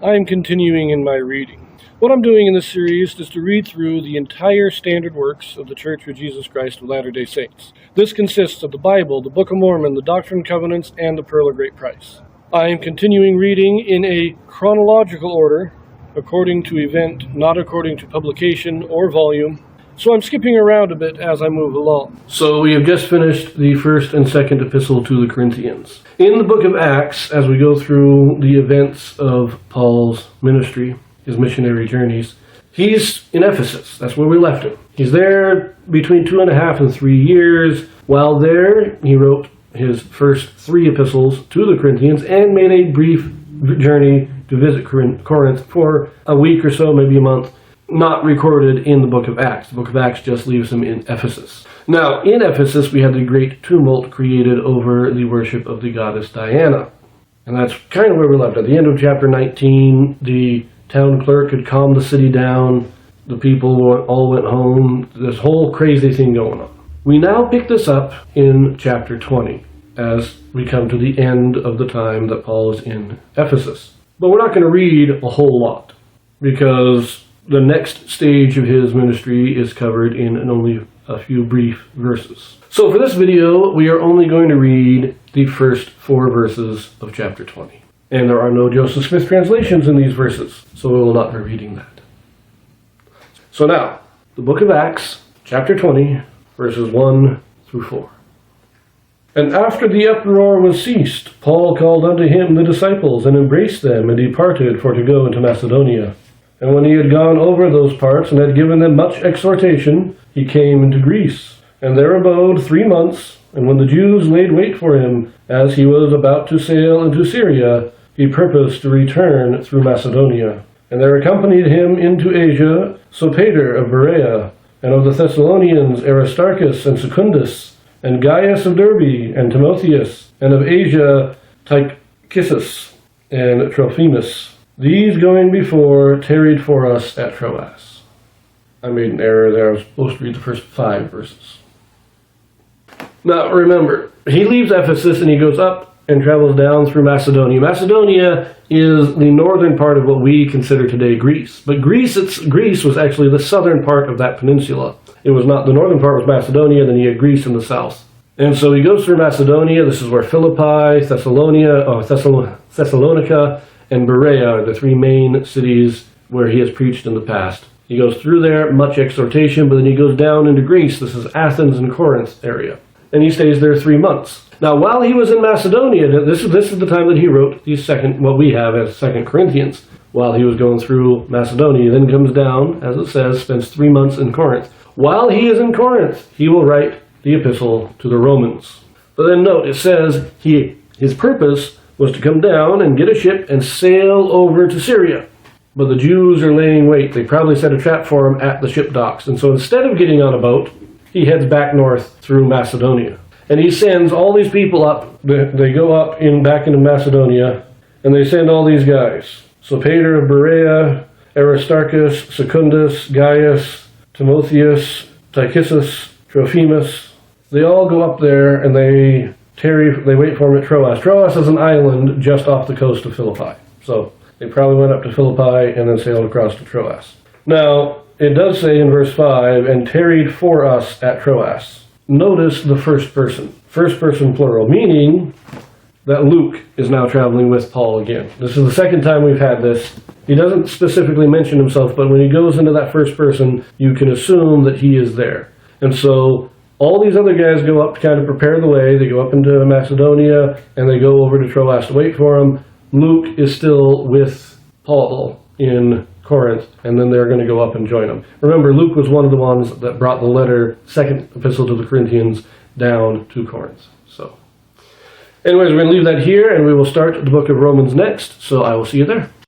I am continuing in my reading. What I'm doing in this series is to read through the entire standard works of the Church of Jesus Christ of Latter-day Saints. This consists of the Bible, the Book of Mormon, the Doctrine and Covenants, and the Pearl of Great Price. I am continuing reading in a chronological order, according to event, not according to publication or volume. So I'm skipping around a bit as I move along. So we have just finished the first and second epistle to the Corinthians. In the book of Acts, as we go through the events of Paul's ministry, his missionary journeys, he's in Ephesus. That's where we left him. He's there between 2.5 and 3 years. While there, he wrote his first 3 epistles to the Corinthians and made a brief journey to visit Corinth for a week or so, maybe a month. Not recorded in the book of Acts. The book of Acts just leaves him in Ephesus. Now, in Ephesus, we had the great tumult created over the worship of the goddess Diana. And that's kind of where we left. At the end of chapter 19, the town clerk had calmed the city down. The people all went home. This whole crazy thing going on. We now pick this up in chapter 20 as we come to the end of the time that Paul is in Ephesus. But we're not going to read a whole lot because the next stage of his ministry is covered in only a few brief verses. So for this video, we are only going to read the first 4 verses of chapter 20. And there are no Joseph Smith translations in these verses, so we will not be reading that. So now, the book of Acts, chapter 20, verses 1 through 4. And after the uproar was ceased, Paul called unto him the disciples, and embraced them, and departed for to go into Macedonia. And when he had gone over those parts, and had given them much exhortation, he came into Greece, and there abode 3 months. And when the Jews laid wait for him, as he was about to sail into Syria, he purposed to return through Macedonia. And there accompanied him into Asia Sopater of Berea, and of the Thessalonians Aristarchus and Secundus, and Gaius of Derbe, and Timotheus, and of Asia Eutychus and Trophimus. These going before tarried for us at Troas. I made an error there. I was supposed to read the first 5 verses. Now remember, he leaves Ephesus and he goes up and travels down through Macedonia. Macedonia is the northern part of what we consider today Greece. But Greece was actually the southern part of that peninsula. It was not, the northern part was Macedonia, then you had Greece in the south. And so he goes through Macedonia. This is where Philippi, Thessalonica, and Berea are the 3 main cities where he has preached in the past. He goes through there, much exhortation, but then he goes down into Greece. This is Athens and Corinth area. And he stays there 3 months. Now, while he was in Macedonia, this is the time that he wrote what we have as 2 Corinthians. While he was going through Macedonia, then comes down, as it says, spends 3 months in Corinth. While he is in Corinth, he will write the epistle to the Romans. But then note, it says his purpose was to come down and get a ship and sail over to Syria. But the Jews are laying wait. They probably set a trap for him at the ship docks. And so instead of getting on a boat, he heads back north through Macedonia. And he sends all these people up. They go up back into Macedonia, and they send all these guys. Sopater of Berea, Aristarchus, Secundus, Gaius, Timotheus, Eutychus, Trophimus. They all go up there and they wait for him at Troas. Troas is an island just off the coast of Philippi. So they probably went up to Philippi and then sailed across to Troas. Now, it does say in verse 5, and tarried for us at Troas. Notice the first person plural, meaning that Luke is now traveling with Paul again. This is the second time we've had this. He doesn't specifically mention himself, but when he goes into that first person, you can assume that he is there. And so all these other guys go up to kind of prepare the way. They go up into Macedonia, and they go over to Troas to wait for him. Luke is still with Paul in Corinth, and then they're going to go up and join him. Remember, Luke was one of the ones that brought the letter, 2nd epistle to the Corinthians, down to Corinth. So, anyways, we're going to leave that here, and we will start the book of Romans next, so I will see you there.